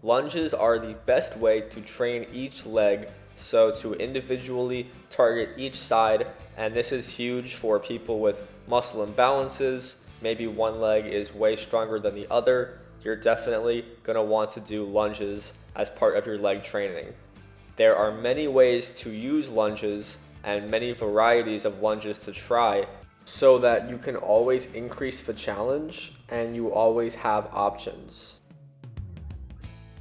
Lunges are the best way to train each leg, so to individually target each side, and this is huge for people with muscle imbalances. Maybe one leg is way stronger than the other. You're definitely going to want to do lunges as part of your leg training. There are many ways to use lunges and many varieties of lunges to try, so that you can always increase the challenge and you always have options.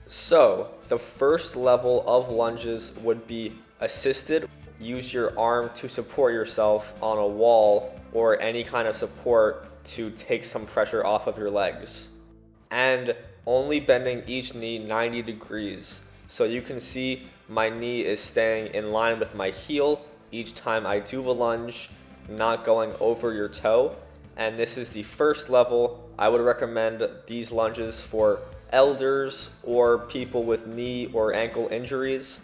So, the first level of lunges would be assisted. Use your arm to support yourself on a wall or any kind of support to take some pressure off of your legs. And only bending each knee 90 degrees. So you can see my knee is staying in line with my heel each time I do the lunge, not going over your toe. And this is the first level. I would recommend these lunges for elders or people with knee or ankle injuries.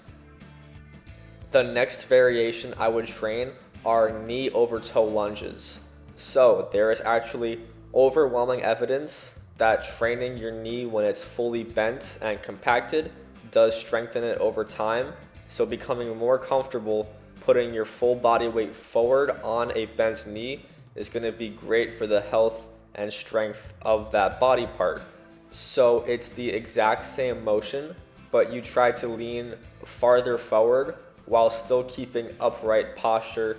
The next variation I would train are knee over toe lunges. So there is actually overwhelming evidence that training your knee when it's fully bent and compacted does strengthen it over time. So becoming more comfortable putting your full body weight forward on a bent knee is going to be great for the health and strength of that body part. So it's the exact same motion, but you try to lean farther forward while still keeping upright posture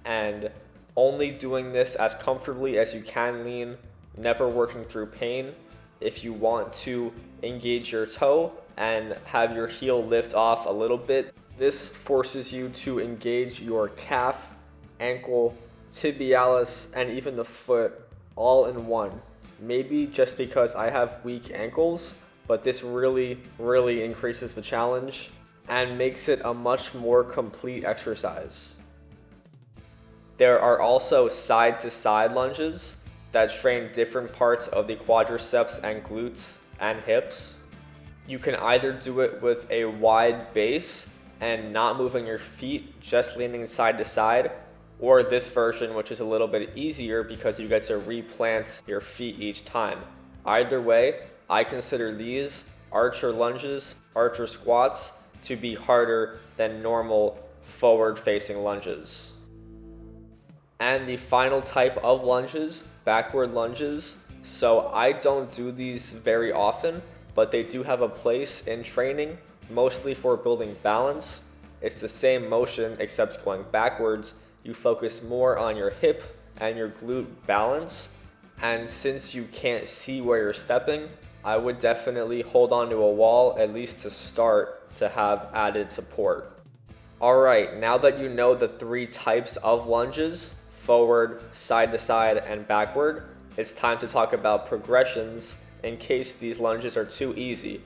and only doing this as comfortably as you can lean, never working through pain. If you want to engage your toe and have your heel lift off a little bit, this forces you to engage your calf, ankle, tibialis, and even the foot all in one. Maybe just because I have weak ankles, but this really increases the challenge and makes it a much more complete exercise. There are also side-to-side lunges that train different parts of the quadriceps and glutes and hips. You can either do it with a wide base and not moving your feet, just leaning side to side, or this version, which is a little bit easier because you get to replant your feet each time. Either way, I consider these archer lunges, archer squats, to be harder than normal forward-facing lunges. And the final type of lunges, backward lunges. So I don't do these very often, but they do have a place in training, mostly for building balance. It's the same motion except going backwards. You focus more on your hip and your glute balance. And since you can't see where you're stepping, I would definitely hold onto a wall, at least to start, to have added support. Alright, now that you know the three types of lunges, forward, side to side, and backward, it's time to talk about progressions in case these lunges are too easy.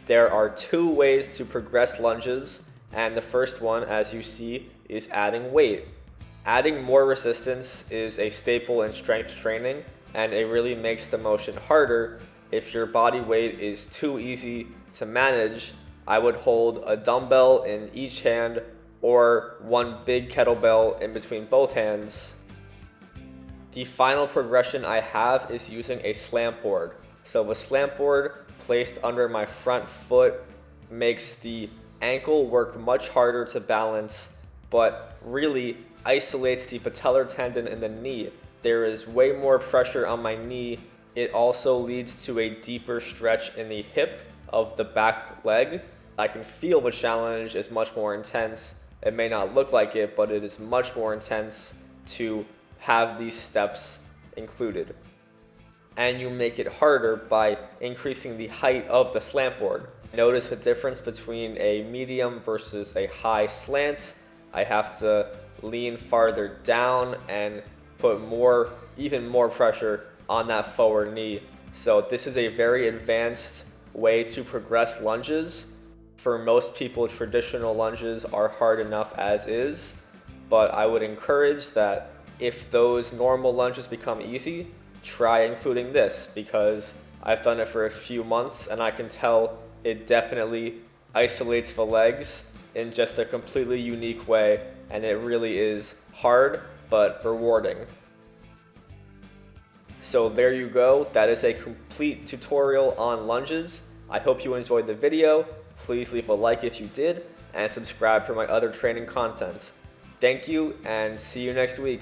There are two ways to progress lunges, and the first one, as you see, is adding weight. Adding more resistance is a staple in strength training, and it really makes the motion harder. If your body weight is too easy to manage, I would hold a dumbbell in each hand or one big kettlebell in between both hands. The final progression I have is using a slant board. So the slant board placed under my front foot makes the ankle work much harder to balance, but really isolates the patellar tendon in the knee. There is way more pressure on my knee. It also leads to a deeper stretch in the hip of the back leg. I can feel the challenge is much more intense. It may not look like it, but it is much more intense to have these steps included. And you make it harder by increasing the height of the slant board. Notice the difference between a medium versus a high slant. I have to lean farther down and put even more pressure on that forward knee. So this is a very advanced way to progress lunges. For most people, traditional lunges are hard enough as is, but I would encourage that if those normal lunges become easy, try including this, because I've done it for a few months and I can tell it definitely isolates the legs in just a completely unique way, and it really is hard but rewarding. So there you go, that is a complete tutorial on lunges. I hope you enjoyed the video. Please leave a like if you did, and subscribe for my other training content. Thank you, and see you next week.